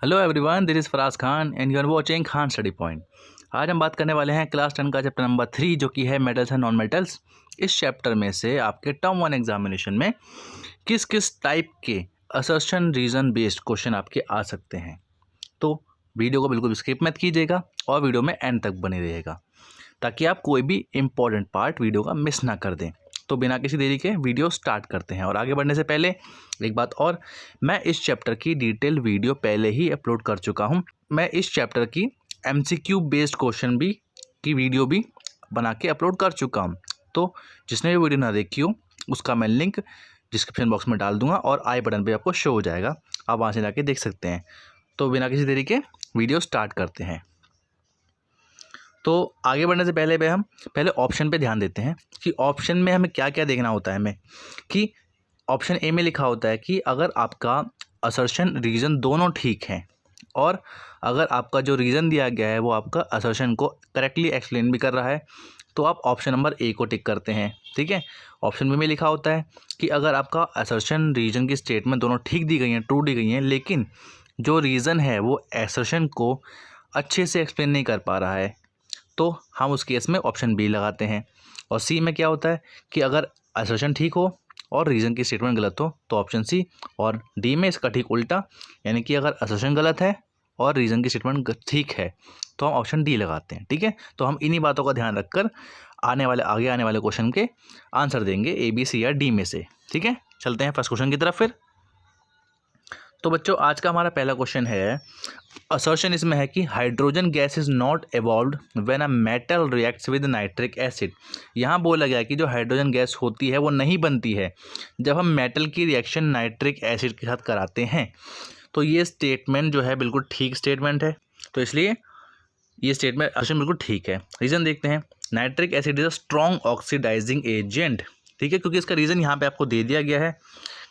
Hello everyone, this is Faraz Khan and you are watching Khan study point. आज हम बात करने वाले हैं क्लास 10 का चैप्टर नंबर 3 जो कि है मेटल्स एंड नॉन मेटल्स। इस चैप्टर में से आपके टर्म 1 एग्जामिनेशन में किस किस टाइप के असर्शन रीजन बेस्ड क्वेश्चन आपके आ सकते हैं। तो वीडियो को बिल्कुल स्किप मत कीजिएगा और वीडियो में एंड तक बने रहिएगा ताकि आप कोई भी इम्पॉर्टेंट पार्ट वीडियो का मिस ना कर दें। तो बिना किसी देरी के वीडियो स्टार्ट करते हैं। और आगे बढ़ने से पहले एक बात और, मैं इस चैप्टर की डिटेल वीडियो पहले ही अपलोड कर चुका हूं। मैं इस चैप्टर की MCQ बेस्ड क्वेश्चन भी की वीडियो भी बना के अपलोड कर चुका हूं। तो जिसने भी वीडियो ना देखी हो उसका मैं लिंक डिस्क्रिप्शन बॉक्स में डाल दूंगा और आई बटन पे आपको शो हो जाएगा, आप वहाँ से जाके देख सकते हैं। तो बिना किसी देरी के वीडियो स्टार्ट करते हैं। तो आगे बढ़ने से पहले हम पहले ऑप्शन पे ध्यान देते हैं कि ऑप्शन में हमें क्या क्या देखना होता है। हमें कि ऑप्शन ए में लिखा होता है कि अगर आपका असर्शन रीज़न दोनों ठीक हैं और अगर आपका जो रीज़न दिया गया है वो आपका असर्शन को करेक्टली एक्सप्लेन भी कर रहा है तो आप ऑप्शन नंबर ए को टिक करते हैं। ठीक है। ऑप्शन बी में लिखा होता है कि अगर आपका असर्शन रीज़न की स्टेटमेंट दोनों ठीक दी गई हैं, ट्रू दी गई हैं, लेकिन जो रीज़न है वो असर्शन को अच्छे से एक्सप्लेन नहीं कर पा रहा है तो हम उस केस में ऑप्शन बी लगाते हैं। और सी में क्या होता है कि अगर असर्शन ठीक हो और रीज़न की स्टेटमेंट गलत हो तो ऑप्शन सी। और डी में इसका ठीक उल्टा, यानी कि अगर असर्शन गलत है और रीज़न की स्टेटमेंट ठीक है तो हम ऑप्शन डी लगाते हैं। ठीक है। तो हम इन्हीं बातों का ध्यान रखकर आगे आने वाले क्वेश्चन के आंसर देंगे ए, बी, सी या डी में से। ठीक है। चलते हैं फर्स्ट क्वेश्चन की तरफ फिर। तो बच्चों आज का हमारा पहला क्वेश्चन है, असर्शन इसमें है कि hydrogen gas is not evolved when a metal reacts with nitric acid. यहाँ बोला गया कि जो हाइड्रोजन गैस होती है वो नहीं बनती है जब हम मेटल की रिएक्शन नाइट्रिक एसिड के साथ कराते हैं। तो ये स्टेटमेंट जो है बिल्कुल ठीक स्टेटमेंट है, तो इसलिए ये स्टेटमेंट असर्शन बिल्कुल ठीक है। रीज़न देखते हैं, nitric acid is a strong oxidising agent. ठीक है, क्योंकि इसका रीज़न यहाँ पे आपको दे दिया गया है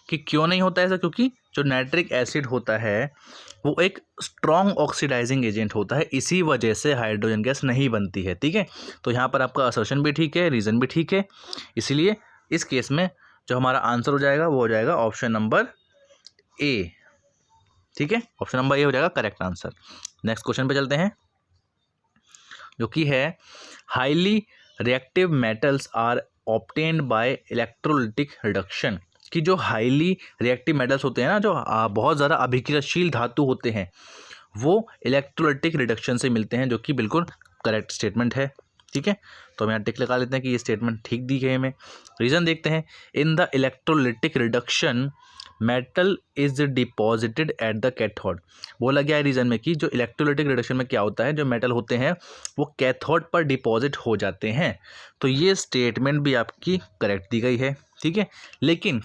कि क्यों नहीं होता ऐसा, क्योंकि जो नाइट्रिक एसिड होता है वो एक स्ट्रॉन्ग ऑक्सीडाइजिंग एजेंट होता है, इसी वजह से हाइड्रोजन गैस नहीं बनती है। ठीक है। तो यहाँ पर आपका असर्शन भी ठीक है, रीज़न भी ठीक है, इसीलिए इस केस में जो हमारा आंसर हो जाएगा वो हो जाएगा ऑप्शन नंबर ए। ठीक है, ऑप्शन नंबर ए हो जाएगा करेक्ट आंसर। नेक्स्ट क्वेश्चन पे चलते हैं जो कि है, highly reactive metals are obtained by electrolytic reduction. कि जो हाईली रिएक्टिव मेटल्स होते हैं ना, जो बहुत ज़्यादा अभिक्रियाशील धातु होते हैं, वो इलेक्ट्रोलिटिक रिडक्शन से मिलते हैं, जो कि बिल्कुल करेक्ट स्टेटमेंट है। ठीक है। तो हम यहाँ टिक लगा लेते हैं कि ये स्टेटमेंट ठीक दी गई हमें। रीज़न देखते हैं, in the electrolytic reduction metal is deposited at the cathode. बोला गया है रीज़न में कि जो इलेक्ट्रोलिटिक रिडक्शन में क्या होता है, जो मेटल होते हैं वो कैथोड पर डिपॉजिट हो जाते हैं। तो ये स्टेटमेंट भी आपकी करेक्ट दी गई है। ठीक है। लेकिन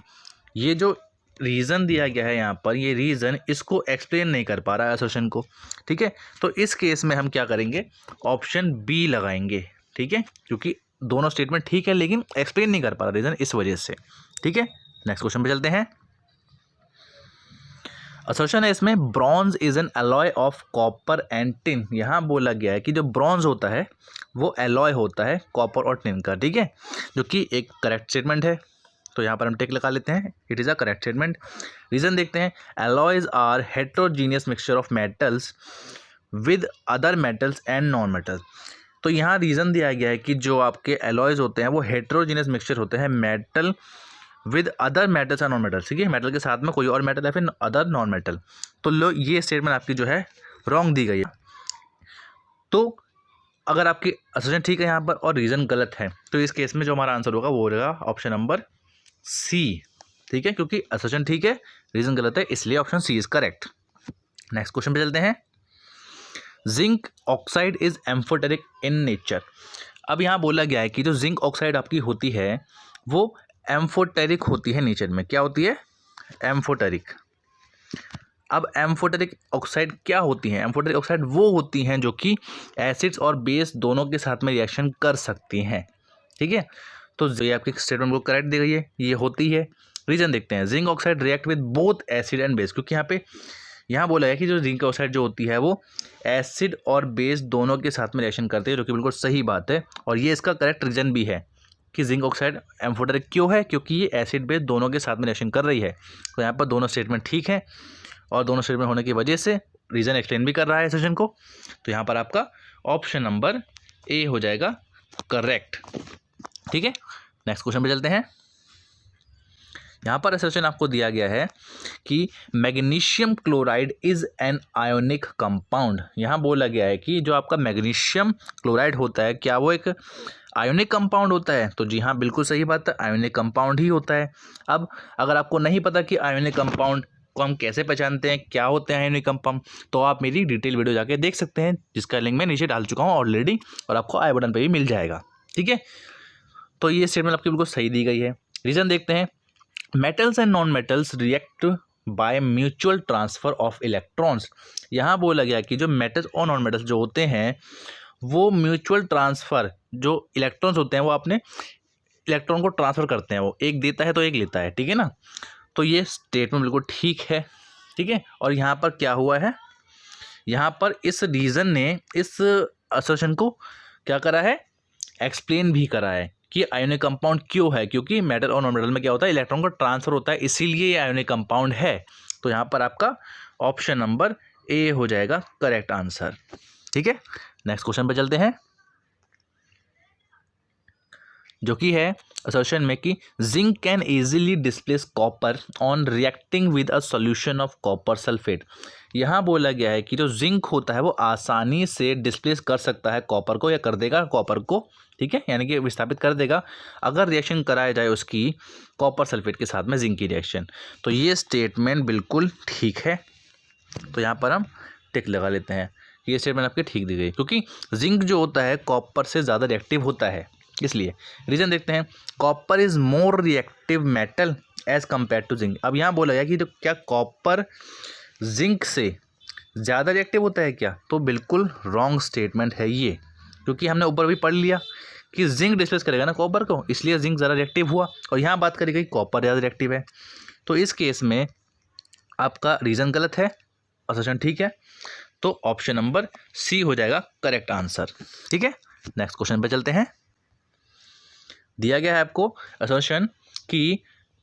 ये जो रीज़न दिया गया है यहाँ पर, ये रीज़न इसको एक्सप्लेन नहीं कर पा रहा है असर्शन को। ठीक है। तो इस केस में हम क्या करेंगे, ऑप्शन बी लगाएंगे। ठीक है, क्योंकि दोनों स्टेटमेंट ठीक है लेकिन एक्सप्लेन नहीं कर पा रहा रीज़न, इस वजह से। ठीक है। नेक्स्ट क्वेश्चन पे चलते हैं। असर्शन है इसमें, bronze is an alloy of copper and tin. यहाँ बोला गया है कि जो ब्रॉन्ज होता है वो अलॉय होता है कॉपर और टिन का। ठीक है, जो कि एक करेक्ट स्टेटमेंट है। तो यहाँ पर हम टिक लगा लेते हैं, it is a correct statement. Reason देखते हैं, alloys are heterogeneous mixture of metals with other metals and non metals. तो यहाँ रीज़न दिया गया है कि जो आपके अलॉयज होते हैं वो हेट्रोजीनियस मिक्सचर होते हैं metal with other metals and non metals. ठीक है, मेटल के साथ में कोई और मेटल या फिर अदर नॉन मेटल। तो लो ये स्टेटमेंट आपकी जो है रॉन्ग दी गई है। तो अगर आपकी असर्शन ठीक है यहाँ पर और रीज़न गलत है तो इस केस में जो हमारा आंसर होगा वो हो जाएगा ऑप्शन नंबर सी। ठीक है, क्योंकि असर्शन ठीक है, रीज़न गलत है, इसलिए option C is correct. Next question पे चलते हैं। Zinc oxide is amphoteric in nature. अब यहाँ बोला गया है कि जो जिंक ऑक्साइड आपकी होती है वो एम्फोटेरिक होती है नेचर में। क्या होती है, एम्फोटेरिक। अब एम्फोटेरिक ऑक्साइड क्या होती हैं, एम्फोटेरिक ऑक्साइड वो होती हैं जो कि एसिड्स और बेस दोनों के साथ में रिएक्शन कर सकती हैं। ठीक है। तो ये आपकी स्टेटमेंट को करेक्ट दी गई है, ये होती है। रीज़न देखते हैं, zinc oxide react with both acid and base. क्योंकि यहाँ बोला है कि जो जिंक ऑक्साइड जो होती है वो एसिड और बेस दोनों के साथ में रिएक्शन करती है, जो कि बिल्कुल सही बात है। और ये इसका करेक्ट रीज़न भी है कि जिंक ऑक्साइड एम्फोटेरिक क्यों है, क्योंकि ये एसिड बेस दोनों के साथ में रिएक्शन कर रही है। तो यहाँ पर दोनों स्टेटमेंट ठीक है और दोनों स्टेटमेंट होने की वजह से रीज़न एक्सप्लेन भी कर रहा है एसोसिएशन को। तो यहाँ पर आपका ऑप्शन नंबर ए हो जाएगा करेक्ट। ठीक है, नेक्स्ट क्वेश्चन पे चलते हैं। यहाँ पर एसोसिएशन आपको दिया गया है कि magnesium chloride is an ionic compound. यहाँ बोला गया है कि जो आपका मैग्नीशियम क्लोराइड होता है क्या वो एक आयोनिक कंपाउंड होता है। तो जी हाँ, बिल्कुल सही बात है, आयोनिक कंपाउंड ही होता है। अब अगर आपको नहीं पता कि आयोनिक कंपाउंड को हम कैसे पहचानते हैं, क्या होते हैं आयोनिक कंपाउंड, तो आप मेरी डिटेल वीडियो जाके देख सकते हैं, जिसका लिंक मैं नीचे डाल चुका हूँ ऑलरेडी, और आपको आई बटन पर भी मिल जाएगा। ठीक है, तो ये स्टेटमेंट आपकी बिल्कुल सही दी गई है। रीज़न देखते हैं। Metals and non metals react by mutual transfer of electrons. यहाँ बोला गया कि जो मेटल्स और नॉन मेटल्स जो होते हैं वो म्यूचुअल ट्रांसफ़र, जो इलेक्ट्रॉन्स होते हैं वो अपने इलेक्ट्रॉन को ट्रांसफ़र करते हैं, वो एक देता है तो एक लेता है। ठीक है ना, तो ये स्टेटमेंट बिल्कुल ठीक है। ठीक है, और यहाँ पर क्या हुआ है, यहाँ पर इस रीज़न ने इस असर्शन को क्या करा है, एक्सप्लेन भी करा है कि आयोनिक कंपाउंड क्यों है, क्योंकि मेटल और नॉन मेटल में क्या होता है, इलेक्ट्रॉन का ट्रांसफर होता है, इसीलिए ये आयोनिक कंपाउंड है। तो यहाँ पर आपका ऑप्शन नंबर ए हो जाएगा करेक्ट आंसर। ठीक है, नेक्स्ट क्वेश्चन पे चलते हैं, जो कि है असर्शन में कि zinc can easily displace copper on reacting with a solution of copper sulphate. यहाँ बोला गया है कि जो जिंक होता है वो आसानी से डिस्प्लेस कर सकता है कॉपर को, या कर देगा कॉपर को। ठीक है, यानी कि विस्थापित कर देगा अगर रिएक्शन कराया जाए उसकी कॉपर सल्फेट के साथ में जिंक की रिएक्शन। तो ये स्टेटमेंट बिल्कुल ठीक है, तो यहाँ पर हम टिक लगा लेते हैं। ये स्टेटमेंट आपके ठीक दी गई, क्योंकि जिंक जो होता है कॉपर से ज़्यादा रिएक्टिव होता है, इसलिए। रीज़न देखते हैं। Copper is more reactive metal as compare to zinc. अब यहाँ बोला गया कि जो क्या कॉपर जिंक से ज़्यादा रिएक्टिव होता है क्या, तो बिल्कुल रॉन्ग स्टेटमेंट है ये, क्योंकि हमने ऊपर भी पढ़ लिया कि जिंक डिस्प्लेस करेगा ना कॉपर को, इसलिए जिंक ज़्यादा रिएक्टिव हुआ, और यहाँ बात करी गई कॉपर ज़्यादा रिएक्टिव है। तो इस केस में आपका रीज़न गलत है, असर्शन ठीक है, तो ऑप्शन नंबर सी हो जाएगा करेक्ट आंसर। ठीक है, नेक्स्ट क्वेश्चन पे चलते हैं। दिया गया है आपको असर्शन कि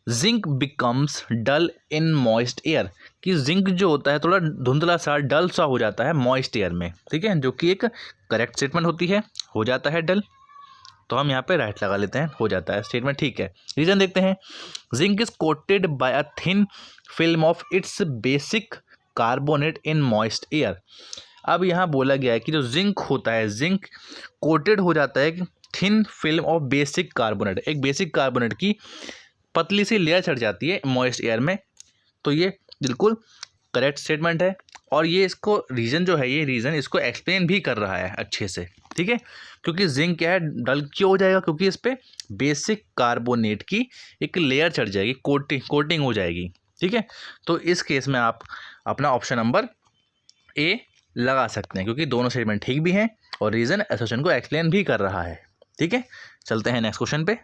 zinc becomes dull in moist air, कि जिंक जो होता है थोड़ा धुंधला सा, डल सा हो जाता है मॉइस्ट एयर में। ठीक है, जो कि एक करेक्ट स्टेटमेंट होती है, हो जाता है डल, तो हम यहाँ पे राइट लगा लेते हैं, हो जाता है, स्टेटमेंट ठीक है। रीज़न देखते हैं। Zinc is coated by a thin film of its basic carbonate in moist air. अब यहाँ बोला गया है कि जो जिंक होता है, जिंक कोटेड हो जाता है thin film of basic carbonate, एक बेसिक कार्बोनेट की पतली सी लेयर चढ़ जाती है मॉइस्ट एयर में। तो ये बिल्कुल करेक्ट स्टेटमेंट है, और ये इसको रीज़न जो है, ये रीज़न इसको एक्सप्लेन भी कर रहा है अच्छे से। ठीक है, क्योंकि जिंक क्या है, डल क्यों हो जाएगा, क्योंकि इस पर बेसिक कार्बोनेट की एक लेयर चढ़ जाएगी, कोटिंग हो जाएगी। ठीक है, तो इस केस में आप अपना ऑप्शन नंबर ए लगा सकते हैं, क्योंकि दोनों स्टेटमेंट ठीक भी हैं और रीज़न एसोसिएशन को एक्सप्लेन भी कर रहा है। ठीक है, चलते हैं नेक्स्ट क्वेश्चन पे,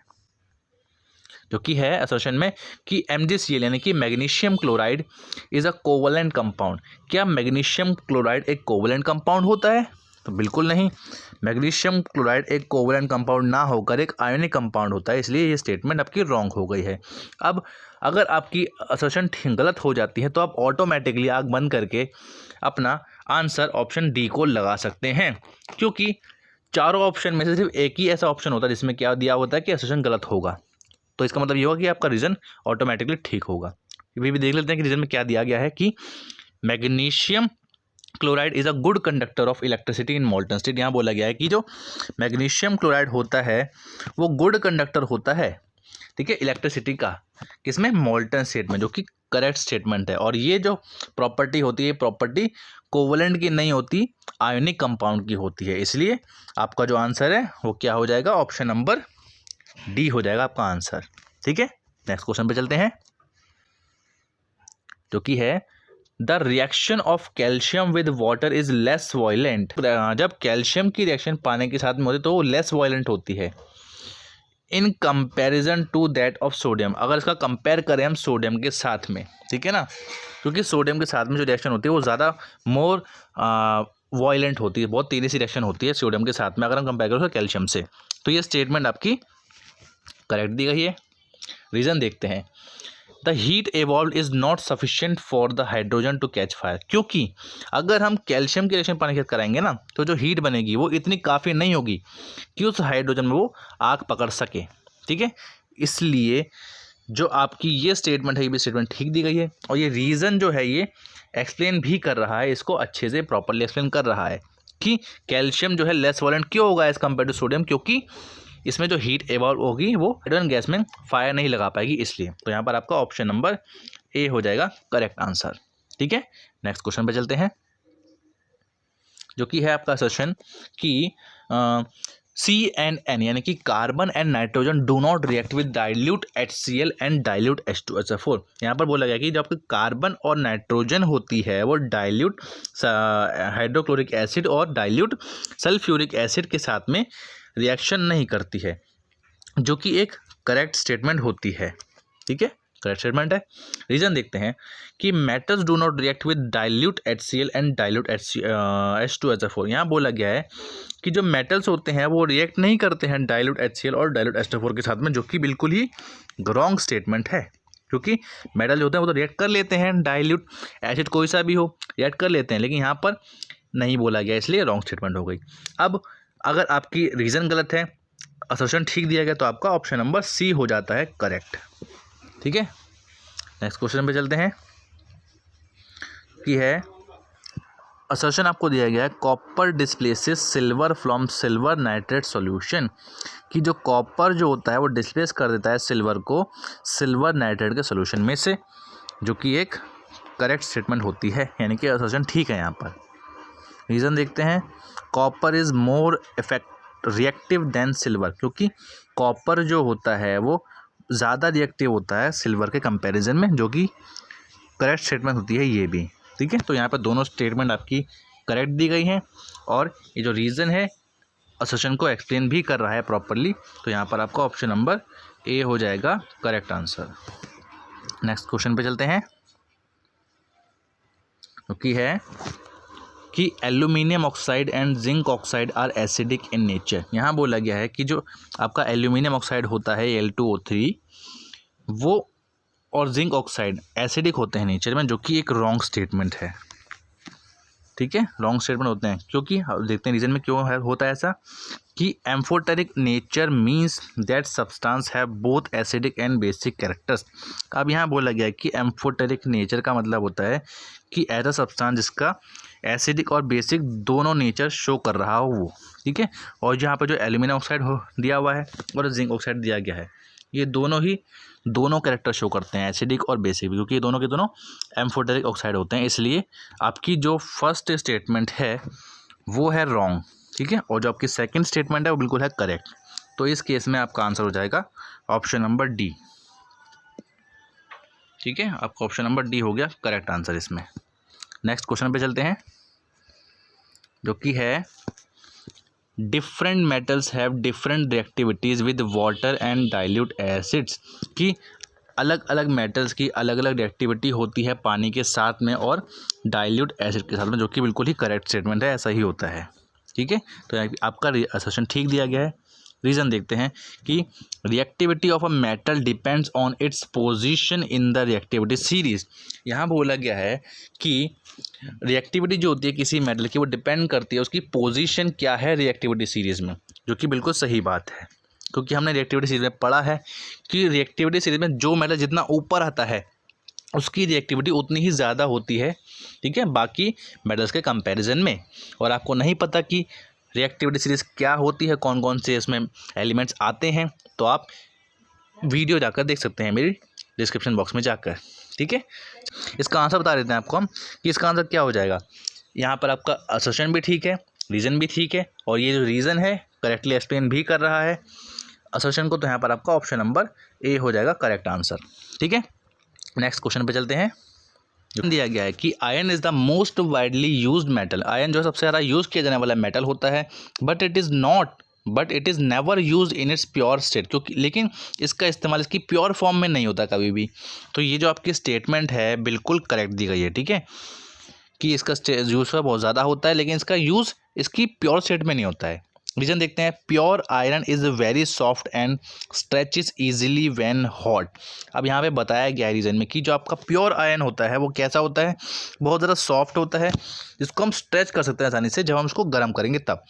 जो कि है असर्शन में कि MgCl यानी कि magnesium chloride is a covalent compound. क्या मैग्नीशियम क्लोराइड एक कोवलेंट कंपाउंड होता है, तो बिल्कुल नहीं। मैग्नीशियम क्लोराइड एक कोवलेंट कंपाउंड ना होकर एक आयोनिक कंपाउंड होता है, इसलिए ये स्टेटमेंट आपकी रॉन्ग हो गई है। अब अगर आपकी असर्शन गलत हो जाती है तो आप ऑटोमेटिकली आँख बंद करके अपना आंसर ऑप्शन डी को लगा सकते हैं, क्योंकि चारों ऑप्शन में से सिर्फ एक ही ऐसा ऑप्शन होता है जिसमें क्या दिया होता है कि असर्शन गलत होगा। तो इसका मतलब ये होगा कि आपका रीज़न ऑटोमेटिकली ठीक होगा। ये भी देख लेते हैं कि रीज़न में क्या दिया गया है कि magnesium chloride is a good conductor of electricity in molten state. यहाँ बोला गया है कि जो मैग्नीशियम क्लोराइड होता है वो गुड कंडक्टर होता है, ठीक है, इलेक्ट्रिसिटी का, किसमें, मोल्टन स्टेट में, जो कि करेक्ट स्टेटमेंट है। और ये जो प्रॉपर्टी होती है, प्रॉपर्टी कोवलेंट की नहीं होती, आयोनिक कंपाउंड की होती है, इसलिए आपका जो आंसर है वो क्या हो जाएगा, ऑप्शन नंबर डी हो जाएगा आपका आंसर। ठीक है, नेक्स्ट क्वेश्चन पे चलते हैं, जो कि है the reaction of calcium with water is less violent. जब कैल्शियम की रिएक्शन पानी के साथ में होती है तो वो लेस वायलेंट होती है in comparison to that of sodium. अगर इसका कंपेयर करें हम सोडियम के साथ में, ठीक है ना, क्योंकि सोडियम के साथ में जो रिएक्शन होती है वो ज़्यादा मोर वायलेंट होती है, बहुत तेज़ी सी रिएक्शन होती है सोडियम के साथ में अगर हम कंपेयर करें कैल्शियम से। तो ये स्टेटमेंट आपकी करेक्ट दी गई है। रीज़न देखते हैं the heat evolved is not sufficient for the hydrogen to catch fire, क्योंकि अगर हम कैल्शियम के रिएक्शन पानी के साथ कराएंगे ना तो जो हीट बनेगी वो इतनी काफ़ी नहीं होगी कि उस हाइड्रोजन में वो आग पकड़ सके। ठीक है, इसलिए जो आपकी ये स्टेटमेंट है, ये भी स्टेटमेंट ठीक दी गई है और ये रीज़न जो है ये एक्सप्लेन भी कर रहा है, इसको अच्छे से प्रॉपरली एक्सप्लेन कर रहा है कि कैल्शियम जो है लेस वॉलेंट क्यों होगा एज कम्पेयर टू सोडियम, क्योंकि इसमें जो हीट एवॉल्व होगी वो हाइड्रोजन गैस में फायर नहीं लगा पाएगी इसलिए। तो यहाँ पर आपका ऑप्शन नंबर ए हो जाएगा करेक्ट आंसर। ठीक है, नेक्स्ट क्वेश्चन पे चलते हैं जो कि है आपका सेशन कि CN यानी कि carbon and nitrogen do not react with dilute HCl and dilute H2SO4। यहाँ पर बोला गया कि जब कार्बन और नाइट्रोजन होती है वो डाइल्यूट हाइड्रोक्लोरिक एसिड और डाइल्यूट सल्फ्यूरिक एसिड के साथ में रिएक्शन नहीं करती है, जो कि एक करेक्ट स्टेटमेंट होती है। ठीक है, करेक्ट स्टेटमेंट है। रीज़न देखते हैं कि metals do not react with dilute HCl and dilute H2SO4। यहाँ बोला गया है कि जो मेटल्स होते हैं वो रिएक्ट नहीं करते हैं डाइल्यूट HCl और डाइल्यूट H2SO4 के साथ में, जो कि बिल्कुल ही रॉन्ग स्टेटमेंट है, क्योंकि मेटल जो होते हैं वो तो रिएक्ट कर लेते हैं, डाइल्यूट एसिड कोई सा भी हो रिएक्ट कर लेते हैं, लेकिन यहाँ पर नहीं बोला गया इसलिए रॉन्ग स्टेटमेंट हो गई। अब अगर आपकी रीज़न गलत है, असर्शन ठीक दिया गया, तो आपका ऑप्शन नंबर सी हो जाता है करेक्ट। ठीक है, नेक्स्ट क्वेश्चन पे चलते हैं कि है असर्शन आपको दिया गया है copper displaces silver from silver nitrate solution, कि जो कॉपर जो होता है वो डिस्प्लेस कर देता है सिल्वर को सिल्वर नाइट्रेट के सॉल्यूशन में से, जो कि एक करेक्ट स्टेटमेंट होती है, यानी कि असर्शन ठीक है। यहाँ पर रीज़न देखते हैं, copper is more reactive than silver, क्योंकि कॉपर जो होता है वो ज़्यादा रिएक्टिव होता है सिल्वर के कंपैरिजन में, जो कि करेक्ट स्टेटमेंट होती है ये भी। ठीक है, तो यहाँ पर दोनों स्टेटमेंट आपकी करेक्ट दी गई हैं और ये जो रीज़न है असर्शन को एक्सप्लेन भी कर रहा है प्रॉपरली, तो यहाँ पर आपका ऑप्शन नंबर ए हो जाएगा करेक्ट आंसर। नेक्स्ट क्वेश्चन पे चलते हैं, क्योंकि है कि aluminium oxide and zinc oxide are acidic in nature. यहाँ बोला गया है कि जो आपका एल्यूमिनियम ऑक्साइड होता है Al2O3 वो और जिंक ऑक्साइड एसिडिक होते हैं नेचर में, जो कि एक रॉन्ग स्टेटमेंट है। ठीक है, रॉन्ग स्टेटमेंट होते हैं, क्योंकि देखते हैं रीज़न में क्यों होता है ऐसा, कि amphoteric nature means that substance have both acidic and basic characters. अब यहाँ बोला गया है कि एम्फोटेरिक नेचर का मतलब होता है कि ऐसा सब्सटेंस जिसका एसिडिक और बेसिक दोनों नेचर शो कर रहा हो वो। ठीक है, और जहाँ पर जो एल्यूमिनियम ऑक्साइड दिया हुआ है और जिंक ऑक्साइड दिया गया है, ये दोनों कैरेक्टर शो करते हैं, एसिडिक और बेसिक, क्योंकि ये दोनों के दोनों एम्फोटेरिक ऑक्साइड होते हैं, इसलिए आपकी जो फर्स्ट स्टेटमेंट है वो है रॉन्ग। ठीक है, और जो आपकी सेकंड स्टेटमेंट है वो बिल्कुल है करेक्ट। तो इस केस में आपका आंसर हो जाएगा ऑप्शन नंबर डी। ठीक है, आपका ऑप्शन नंबर डी हो गया करेक्ट आंसर इसमें। नेक्स्ट क्वेश्चन पे चलते हैं, जो कि है different metals have different reactivities with water and dilute acids, कि अलग अलग मेटल्स की अलग अलग रिएक्टिविटी होती है पानी के साथ में और डाइल्यूट एसिड के साथ में, जो कि बिल्कुल ही करेक्ट स्टेटमेंट है, ऐसा ही होता है। ठीक है, तो आपका असर्शन ठीक दिया गया है। रीज़न देखते हैं कि reactivity of a metal depends on its position in the reactivity series. यहाँ बोला गया है कि रिएक्टिविटी जो होती है किसी मेटल की वो डिपेंड करती है उसकी पोजीशन क्या है रिएक्टिविटी सीरीज़ में, जो कि बिल्कुल सही बात है, क्योंकि हमने रिएक्टिविटी सीरीज में पढ़ा है कि रिएक्टिविटी सीरीज में जो मेटल जितना ऊपर आता है उसकी रिएक्टिविटी उतनी ही ज़्यादा होती है। ठीक है, बाकी मेटल्स के कंपैरिजन में। और आपको नहीं पता कि रिएक्टिविटी सीरीज क्या होती है, कौन कौन से इसमें एलिमेंट्स आते हैं, तो आप वीडियो जाकर देख सकते हैं मेरी डिस्क्रिप्शन बॉक्स में जाकर। ठीक है, इसका आंसर बता देते हैं आपको हम कि इसका आंसर क्या हो जाएगा। यहाँ पर आपका असर्शन भी ठीक है, रीज़न भी ठीक है, और ये जो रीज़न है करेक्टली एक्सप्लेन भी कर रहा है असर्शन को, तो यहाँ पर आपका ऑप्शन नंबर ए हो जाएगा करेक्ट आंसर। ठीक है, नेक्स्ट क्वेश्चन पे चलते हैं, जो दिया गया है कि iron is the most widely used metal. Iron जो सबसे ज़्यादा यूज़ किया जाने वाला मेटल होता है, but it is never used in its pure state, क्योंकि लेकिन इसका इस्तेमाल इसकी प्योर फॉर्म में नहीं होता कभी भी। तो ये जो आपकी स्टेटमेंट है बिल्कुल करेक्ट दी गई है। ठीक है, कि इसका यूज़ बहुत ज़्यादा होता है, लेकिन इसका यूज़ इसकी प्योर स्टेट में नहीं होता है। रीजन देखते हैं, pure iron is very soft and stretches easily when hot. अब यहाँ पे बताया गया है रीजन में कि जो आपका प्योर आयरन होता है वो कैसा होता है, बहुत ज़्यादा सॉफ्ट होता है, जिसको हम स्ट्रेच कर सकते हैं आसानी से जब हम उसको गर्म करेंगे तब।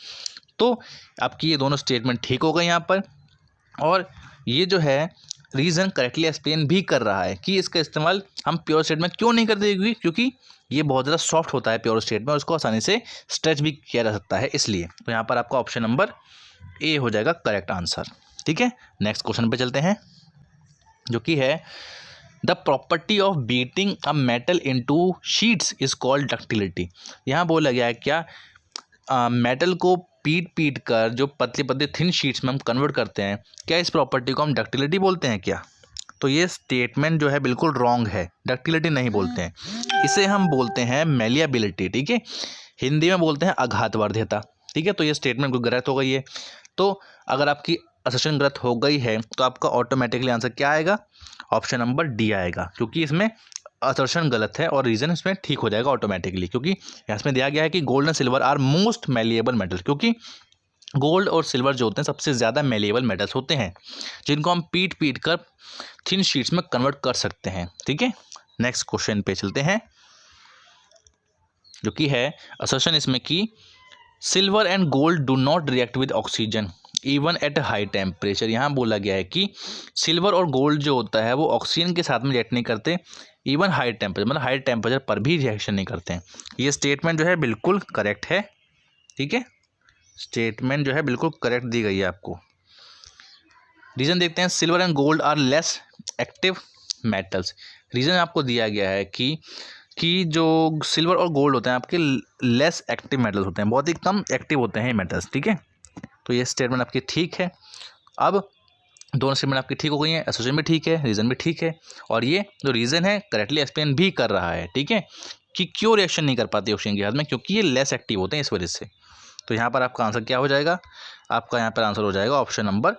तो आपकी ये दोनों स्टेटमेंट ठीक हो गई यहाँ पर, और ये जो है रीज़न करेक्टली एक्सप्लेन भी कर रहा है कि इसका इस्तेमाल हम प्योर स्टेट में क्यों नहीं कर देंगे, क्योंकि ये बहुत ज़्यादा सॉफ्ट होता है प्योर स्टेट में और उसको आसानी से स्ट्रेच भी किया जा सकता है इसलिए। तो यहाँ पर आपका ऑप्शन नंबर ए हो जाएगा करेक्ट आंसर। ठीक है, नेक्स्ट क्वेश्चन पे चलते हैं, जो कि है the property of beating a metal into sheets is called ductility. यहाँ बोला गया है क्या मेटल को पीट कर जो पतली पतली थिन शीट्स में हम कन्वर्ट करते हैं, क्या इस प्रॉपर्टी को हम डक्टिलिटी बोलते हैं क्या? तो ये स्टेटमेंट जो है बिल्कुल रॉन्ग है, डक्टिलिटी नहीं बोलते हैं, इसे हम बोलते हैं मेलिएबिलिटी। ठीक है, हिंदी में बोलते हैं आघातवर्ध्यता। ठीक है, तो ये स्टेटमेंट को गलत हो गई है। तो अगर आपकी असर्शन गलत हो गई है तो आपका ऑटोमेटिकली आंसर क्या आएगा, ऑप्शन नंबर डी आएगा, क्योंकि इसमें असर्शन गलत है और रीजन इसमें ठीक हो जाएगा ऑटोमेटिकली, क्योंकि इसमें दिया गया है कि gold and silver are most malleable metal, क्योंकि गोल्ड और सिल्वर जो होते हैं सबसे ज़्यादा मेलिएबल मेटल्स होते हैं जिनको हम पीट कर थिन शीट्स में कन्वर्ट कर सकते हैं। ठीक है, नेक्स्ट क्वेश्चन पे चलते हैं, जो कि है असर्शन इसमें कि silver and gold do not react with oxygen even at high temperature. यहाँ बोला गया है कि सिल्वर और गोल्ड जो होता है वो ऑक्सीजन के साथ में रिएक्ट नहीं करते, इवन हाई टेम्परेचर मतलब हाई टेम्परेचर पर भी रिएक्शन नहीं करते हैं। ये स्टेटमेंट जो है बिल्कुल करेक्ट है। ठीक है, स्टेटमेंट जो है बिल्कुल करेक्ट दी गई है आपको। रीज़न देखते हैं, silver and gold are less active metals. Reason आपको दिया गया है कि जो सिल्वर और गोल्ड होते हैं आपके लेस एक्टिव मेटल्स होते हैं, बहुत ही कम एक्टिव होते हैं ये मेटल्स। ठीक है, तो ये स्टेटमेंट आपकी ठीक है। अब दोनों स्टेटमेंट आपकी ठीक हो गई हैं, एसोसिएशन भी ठीक है, रीज़न भी ठीक है, और ये जो रीज़न है करेक्टली एक्सप्लेन भी कर रहा है। ठीक है, कि क्यों रिएक्शन नहीं कर पाती ऑक्सीजन के साथ में, क्योंकि ये लेस एक्टिव होते हैं इस वजह से। तो यहाँ पर आपका आंसर क्या हो जाएगा, आपका यहाँ पर आंसर हो जाएगा ऑप्शन नंबर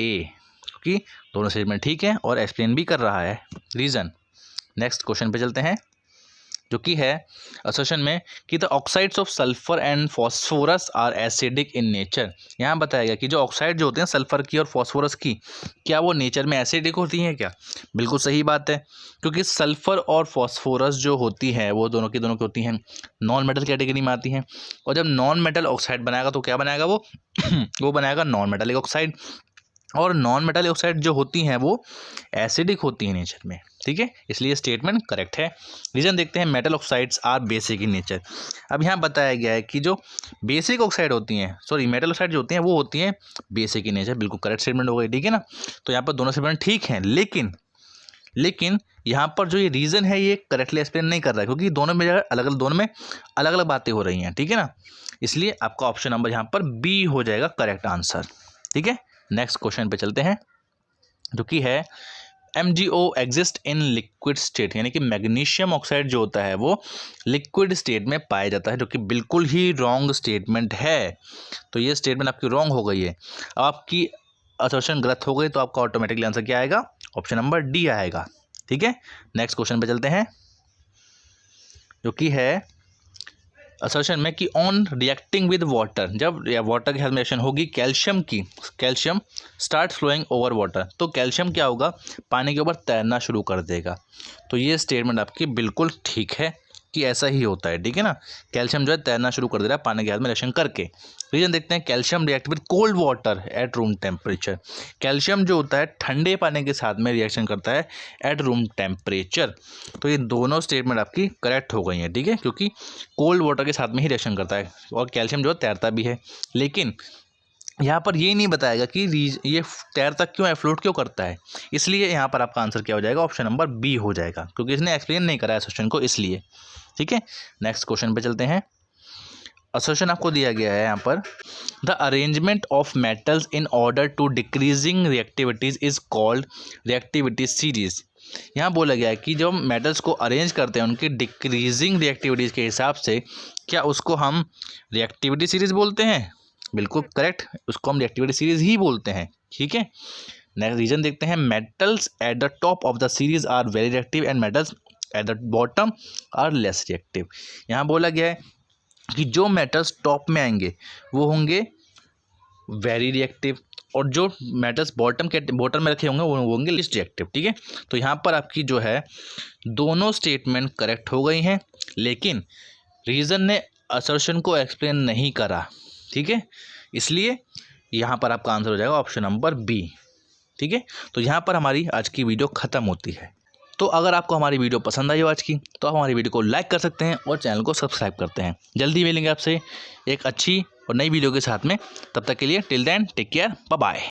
ए, क्योंकि दोनों स्टेटमेंट ठीक है और एक्सप्लेन भी कर रहा है रीज़न। नेक्स्ट क्वेश्चन पे चलते हैं, जो कि है असर्शन में कि the oxides of sulphur and phosphorus are acidic in nature. यहाँ बताया गया कि जो ऑक्साइड जो होते हैं सल्फर की और फॉस्फोरस की, क्या वो नेचर में एसिडिक होती हैं क्या? बिल्कुल सही बात है, क्योंकि सल्फर और फॉस्फोरस जो होती है वो दोनों की होती हैं नॉन मेटल कैटेगरी में आती हैं, और जब नॉन मेटल ऑक्साइड बनाएगा तो क्या बनाएगा वो वो बनाएगा नॉन मेटालिक ऑक्साइड, और नॉन मेटल ऑक्साइड जो होती हैं वो एसिडिक होती हैं नेचर में। ठीक है, इसलिए स्टेटमेंट करेक्ट है। रीज़न देखते हैं, metal oxides are basic in nature. अब यहाँ बताया गया है कि जो बेसिक ऑक्साइड होती हैं, मेटल ऑक्साइड जो होती हैं वो होती हैं बेसिक इन नेचर। बिल्कुल करेक्ट स्टेटमेंट हो गई। ठीक है ना, तो यहाँ पर दोनों स्टेटमेंट ठीक हैं, लेकिन यहाँ पर जो ये रीज़न है ये करेक्टली एक्सप्लेन नहीं कर रहा है, क्योंकि दोनों में अलग अलग बातें हो रही हैं। ठीक है ना, इसलिए आपका ऑप्शन नंबर यहाँ पर बी हो जाएगा करेक्ट आंसर। ठीक है, नेक्स्ट क्वेश्चन पे चलते हैं, जो कि है MgO exist in liquid state, यानी कि मैग्नीशियम ऑक्साइड जो होता है वो लिक्विड स्टेट में पाया जाता है, जो कि बिल्कुल ही रॉन्ग स्टेटमेंट है। तो ये स्टेटमेंट आपकी रॉन्ग हो गई है। अब आपकी असर्शन गलत हो गई तो आपका ऑटोमेटिकली आंसर क्या आएगा, ऑप्शन नंबर डी आएगा। ठीक है, नेक्स्ट क्वेश्चन पे चलते हैं, जो कि है असर्शन में कि ऑन रिएक्टिंग विद वाटर, जब वाटर के साथ में रिएक्शन होगी calcium start flowing over water, तो कैल्शियम क्या होगा, पानी के ऊपर तैरना शुरू कर देगा। तो ये स्टेटमेंट आपकी बिल्कुल ठीक है कि ऐसा ही होता है। ठीक है ना, कैल्शियम जो है तैरना शुरू कर दे रहा है पानी के साथ में रिएक्शन करके। रीजन देखते हैं, calcium react with cold water at room temperature. Calcium जो होता है ठंडे पानी के साथ में रिएक्शन करता है एट रूम टेम्परेचर। तो ये दोनों स्टेटमेंट आपकी करेक्ट हो गई हैं। ठीक है, क्योंकि कोल्ड वाटर के साथ में ही रिएक्शन करता है और कैल्शियम जो है तैरता भी है, लेकिन यहाँ पर ये नहीं बताएगा कि ये तैरता क्यों है, फ्लोट क्यों करता है, इसलिए यहाँ पर आपका आंसर क्या हो जाएगा, ऑप्शन नंबर बी हो जाएगा, क्योंकि इसने एक्सप्लेन नहीं करा है क्वेश्चन को इसलिए। ठीक है, नेक्स्ट क्वेश्चन पे चलते हैं। असर्शन आपको दिया गया है यहाँ पर, the arrangement of metals in order to decreasing reactivities is called reactivity series. यहाँ बोला गया है कि जब मेटल्स को अरेंज करते हैं उनकी डिक्रीजिंग रिएक्टिविटीज़ के हिसाब से, क्या उसको हम रिएक्टिविटी सीरीज बोलते हैं? बिल्कुल करेक्ट, उसको हम रिएक्टिविटी सीरीज ही बोलते हैं। ठीक है, नेक्स्ट रीजन देखते हैं, metals at the top of the series are very reactive and metals at the bottom are less reactive. यहाँ बोला गया है कि जो मेटल्स टॉप में आएंगे वो होंगे वेरी रिएक्टिव, और जो मेटल्स बॉटम में रखे होंगे वो होंगे लीस्ट रिएक्टिव। ठीक है, तो यहाँ पर आपकी जो है दोनों स्टेटमेंट करेक्ट हो गई हैं, लेकिन रीज़न ने असर्शन को एक्सप्लेन नहीं करा। ठीक है, इसलिए यहाँ पर आपका आंसर हो जाएगा ऑप्शन नंबर बी। ठीक है, तो यहाँ पर हमारी आज की वीडियो ख़त्म होती है। तो अगर आपको हमारी वीडियो पसंद आई हो आज की, तो आप हमारी वीडियो को लाइक कर सकते हैं और चैनल को सब्सक्राइब करते हैं। जल्दी मिलेंगे आपसे एक अच्छी और नई वीडियो के साथ में। तब तक के लिए till then take care, bye bye.